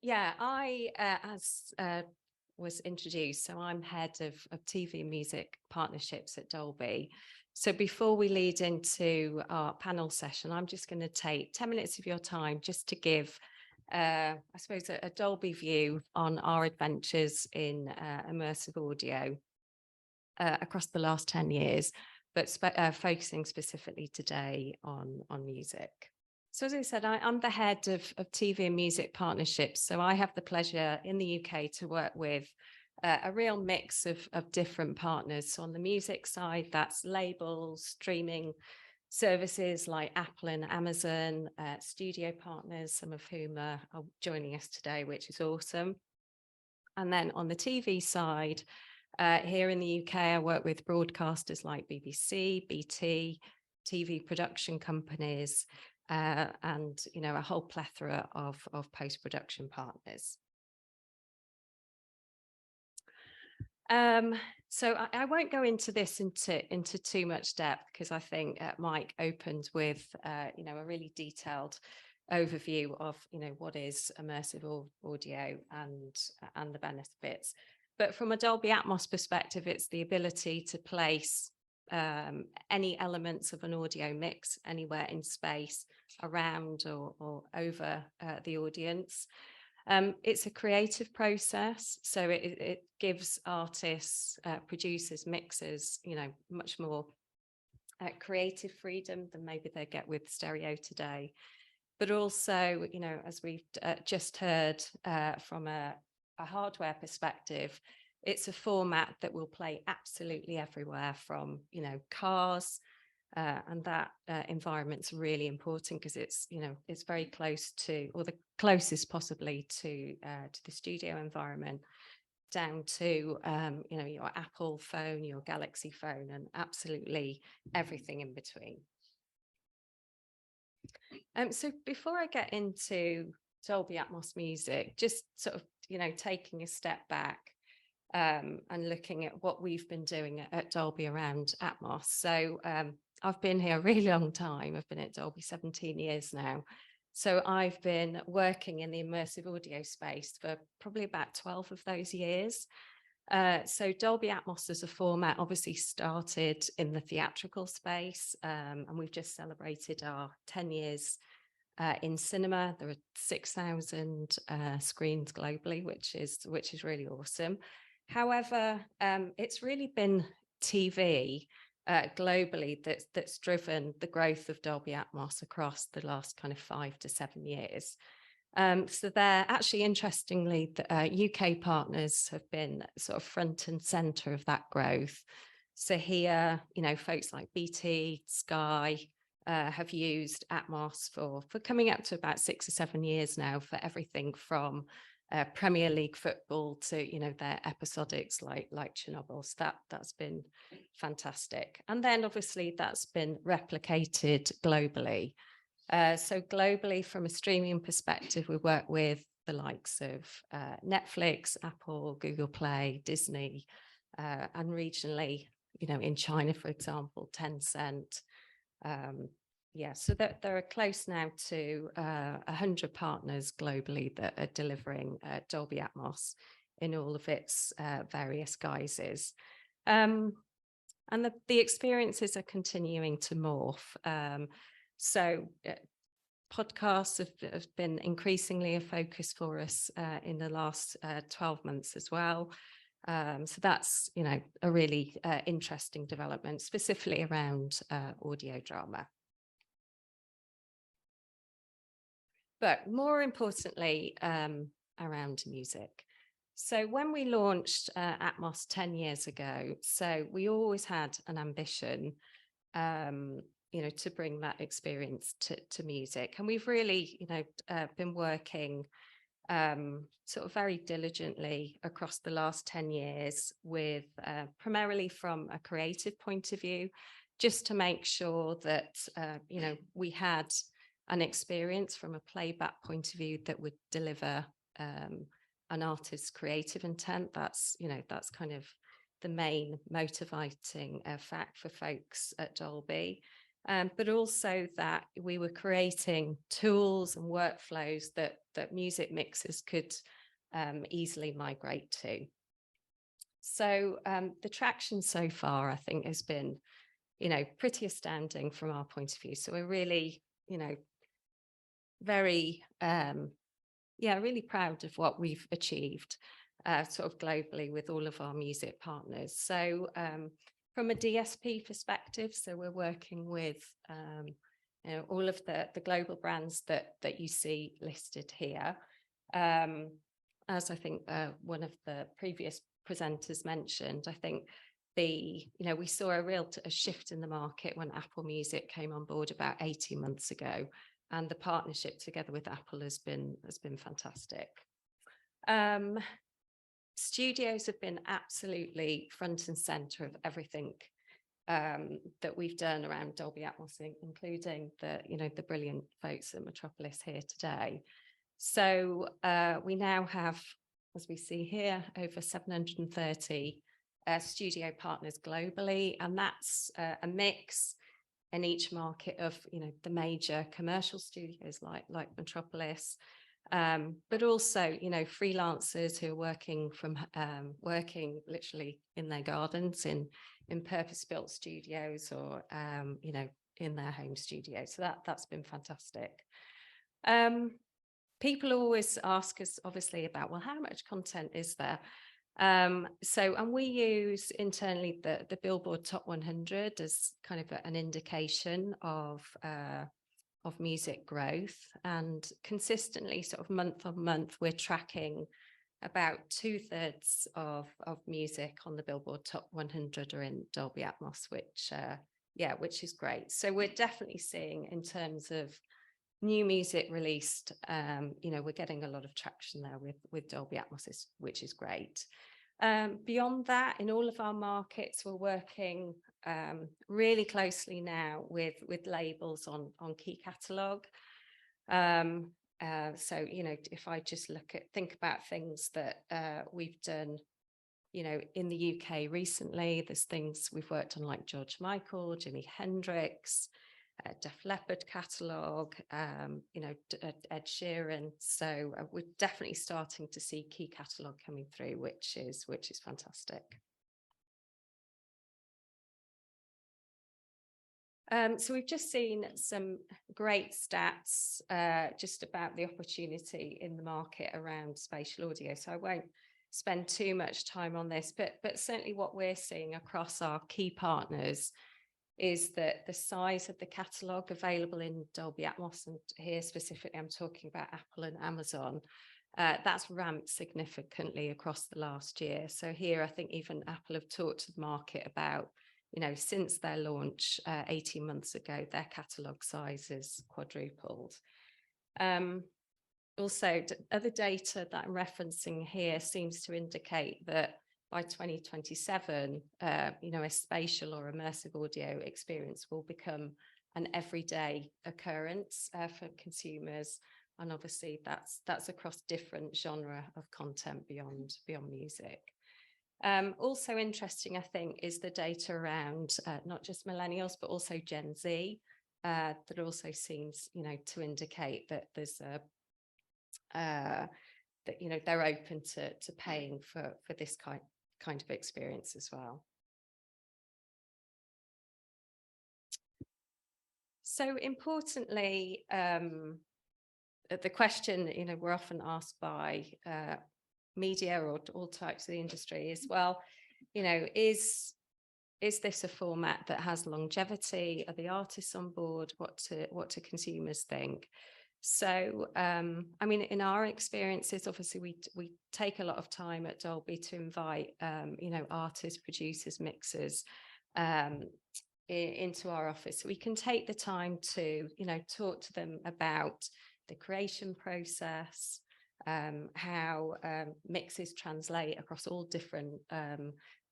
Yeah, as was introduced, so I'm head of TV and music partnerships at Dolby. So before we lead into our panel session, I'm just going to take 10 minutes of your time just to give, I suppose, a Dolby view on our adventures in immersive audio across the last 10 years, but focusing specifically today on music. So as I said, I'm the head of TV and music partnerships. So I have the pleasure in the UK to work with a real mix of different partners. So on the music side, that's labels, streaming services like Apple and Amazon, studio partners, some of whom are joining us today, which is awesome. And then on the TV side, here in the UK, I work with broadcasters like BBC, BT, TV production companies, and a whole plethora of post-production partners. So I won't go into this into too much depth because I think Mike opened with a really detailed overview of what is immersive audio and the benefits. But from a Dolby Atmos perspective, it's the ability to place any elements of an audio mix anywhere in space, around or over the audience. It's a creative process, so it gives artists, producers, mixers, much more creative freedom than maybe they get with stereo today. But also, as we've just heard from a hardware perspective, it's a format that will play absolutely everywhere from, cars, and that environment's really important because it's very close to, or the closest possibly to the studio environment, down to your Apple phone, your Galaxy phone, and absolutely everything in between. So before I get into Dolby Atmos music, just sort of taking a step back and looking at what we've been doing at Dolby around Atmos. So I've been here a really long time. I've been at Dolby 17 years now. So I've been working in the immersive audio space for probably about 12 of those years. So Dolby Atmos as a format obviously started in the theatrical space, and we've just celebrated our 10 years in cinema. There are 6,000 screens globally, which is really awesome. However, it's really been TV globally that's driven the growth of Dolby Atmos across the last kind of 5 to 7 years. So they're actually, interestingly, the UK partners have been sort of front and center of that growth. So here, folks like BT, Sky have used Atmos for coming up to about 6 or 7 years now for everything from Premier League football to their episodics like Chernobyl. So that's been fantastic. And then obviously that's been replicated globally. So globally, from a streaming perspective, we work with the likes of Netflix, Apple, Google Play, Disney, and regionally, in China, for example, Tencent. So there are close now to 100 partners globally that are delivering Dolby Atmos in all of its various guises. And the experiences are continuing to morph. So podcasts have been increasingly a focus for us in the last 12 months as well. So that's, a really interesting development, specifically around audio drama. But more importantly, around music. So when we launched Atmos 10 years ago, so we always had an ambition, to bring that experience to music. And we've really, been working sort of very diligently across the last 10 years with primarily from a creative point of view, just to make sure that, we had an experience from a playback point of view that would deliver an artist's creative intent. That's kind of the main motivating fact for folks at Dolby. but also that we were creating tools and workflows that music mixers could easily migrate to. So the traction so far, I think, has been, pretty astounding from our point of view. So we're really, very, really proud of what we've achieved sort of globally with all of our music partners. So from a DSP perspective, so we're working with all of the global brands that you see listed here. As I think one of the previous presenters mentioned, I think we saw a shift in the market when Apple Music came on board about 18 months ago, and the partnership together with Apple has been fantastic. Studios have been absolutely front and center of everything that we've done around Dolby Atmos, including the brilliant folks at Metropolis here today. So we now have, as we see here, over 730 studio partners globally, and that's a mix in each market of the major commercial studios like Metropolis, but also freelancers who are working literally in their gardens in purpose-built studios, or in their home studio. So that's been fantastic. People always ask us, obviously, about, well, how much content is there? And we use internally the Billboard Top 100 as kind of an indication of music growth, and consistently, sort of month on month, we're tracking about 2/3 of music on the Billboard Top 100 are in Dolby Atmos, which is great. So we're definitely seeing, in terms of new music released, we're getting a lot of traction there with Dolby Atmos, which is great. Beyond that, in all of our markets, we're working really closely now with labels on key catalog. So if I just think about things that we've done, in the UK recently, there's things we've worked on like George Michael, Jimi Hendrix, Def Leppard catalogue, Ed Sheeran. So we're definitely starting to see key catalogue coming through, which is fantastic. So we've just seen some great stats just about the opportunity in the market around spatial audio. So I won't spend too much time on this, but certainly what we're seeing across our key partners is that the size of the catalogue available in Dolby Atmos, and here specifically I'm talking about Apple and Amazon, that's ramped significantly across the last year. So here I think even Apple have talked to the market about, since their launch 18 months ago, their catalogue size has quadrupled. Also, other data that I'm referencing here seems to indicate that by 2027, a spatial or immersive audio experience will become an everyday occurrence for consumers, and obviously that's across different genre of content beyond music. Also interesting, I think, is the data around not just millennials but also Gen Z. That also seems, to indicate that there's that they're open to paying for this kind of experience as well. So importantly, the question we're often asked by media or all types of the industry is, well, is this a format that has longevity? Are the artists on board? What do consumers think? So, I mean, in our experiences, obviously, we take a lot of time at Dolby to invite, artists, producers, mixers into our office. So we can take the time to, talk to them about the creation process, how mixes translate across all different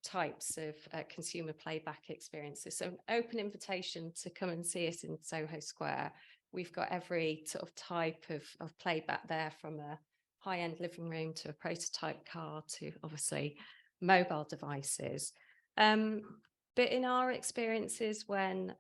types of consumer playback experiences. So an open invitation to come and see us in Soho Square. We've got every sort of type of playback there, from a high-end living room to a prototype car to obviously mobile devices. But in our experiences, when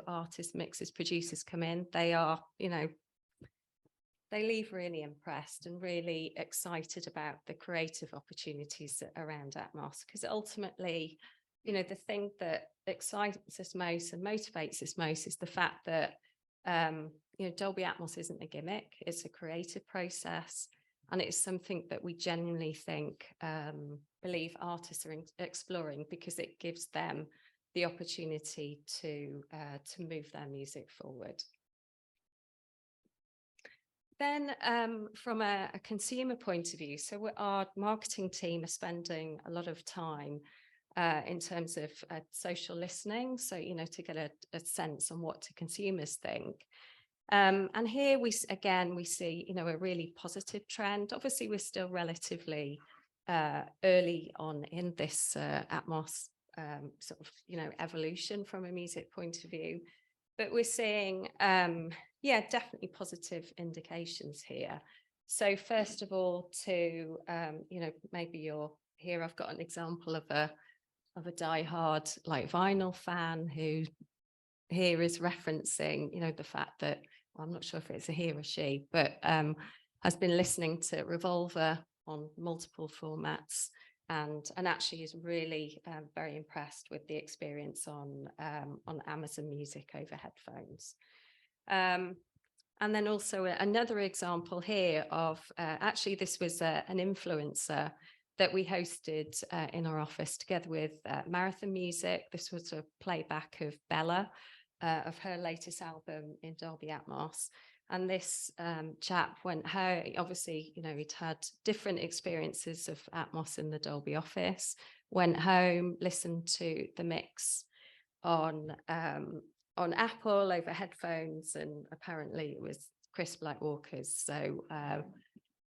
artists, mixers, producers come in, they are, they leave really impressed and really excited about the creative opportunities around Atmos, because ultimately, the thing that excites us most and motivates us most is the fact that Dolby Atmos isn't a gimmick, it's a creative process, and it's something that we genuinely believe artists are exploring, because it gives them the opportunity to move their music forward. Then from a consumer point of view, so our marketing team are spending a lot of time in terms of social listening, so to get a sense on what do consumers think. And here we see a really positive trend. Obviously, we're still relatively early on in this Atmos sort of evolution from a music point of view, but we're seeing definitely positive indications here. So first of all, maybe you're here, I've got an example of a diehard like vinyl fan who here is referencing, the fact that, well, I'm not sure if it's a he or she, but has been listening to Revolver on multiple formats, and actually is really very impressed with the experience on Amazon Music over headphones. And then also another example here of actually this was an influencer that we hosted in our office together with Marathon Music. This was a playback of Bella, of her latest album in Dolby Atmos. And this chap went home, obviously, he'd had different experiences of Atmos in the Dolby office, went home, listened to the mix on Apple over headphones, and apparently it was Chris Blackwalker's. So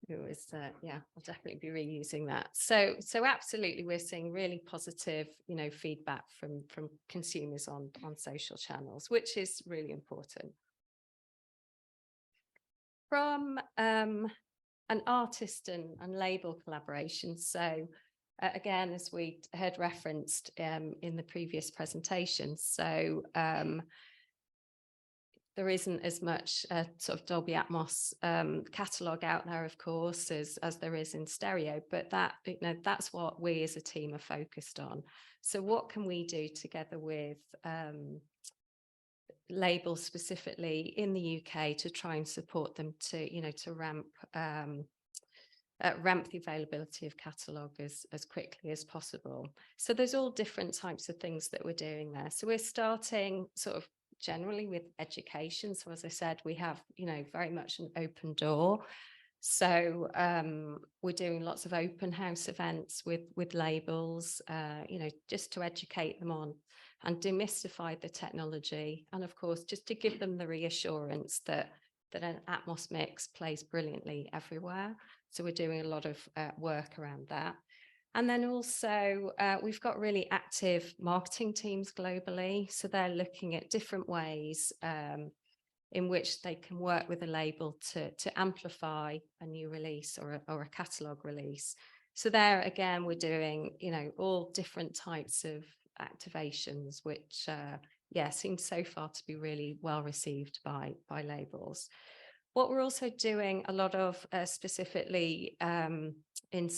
it was, I'll definitely be reusing that. So absolutely, we're seeing really positive, feedback from consumers on social channels, which is really important. From an artist and label collaboration. So again, as we had referenced in the previous presentation, so there isn't as much sort of Dolby Atmos catalog out there, of course, as there is in stereo, but that's what we as a team are focused on. So what can we do together with labels specifically in the UK to try and support them to ramp the availability of catalogue as quickly as possible. So there's all different types of things that we're doing there. So we're starting sort of generally with education. So as I said, we have, very much an open door. So we're doing lots of open house events with labels, just to educate them on and demystify the technology. And of course, just to give them the reassurance that an Atmos mix plays brilliantly everywhere. So we're doing a lot of work around that. And then also we've got really active marketing teams globally. So they're looking at different ways in which they can work with a label to amplify a new release or a catalog release. So there again, we're doing, all different types of activations, which seem so far to be really well received by labels. What we're also doing a lot of specifically in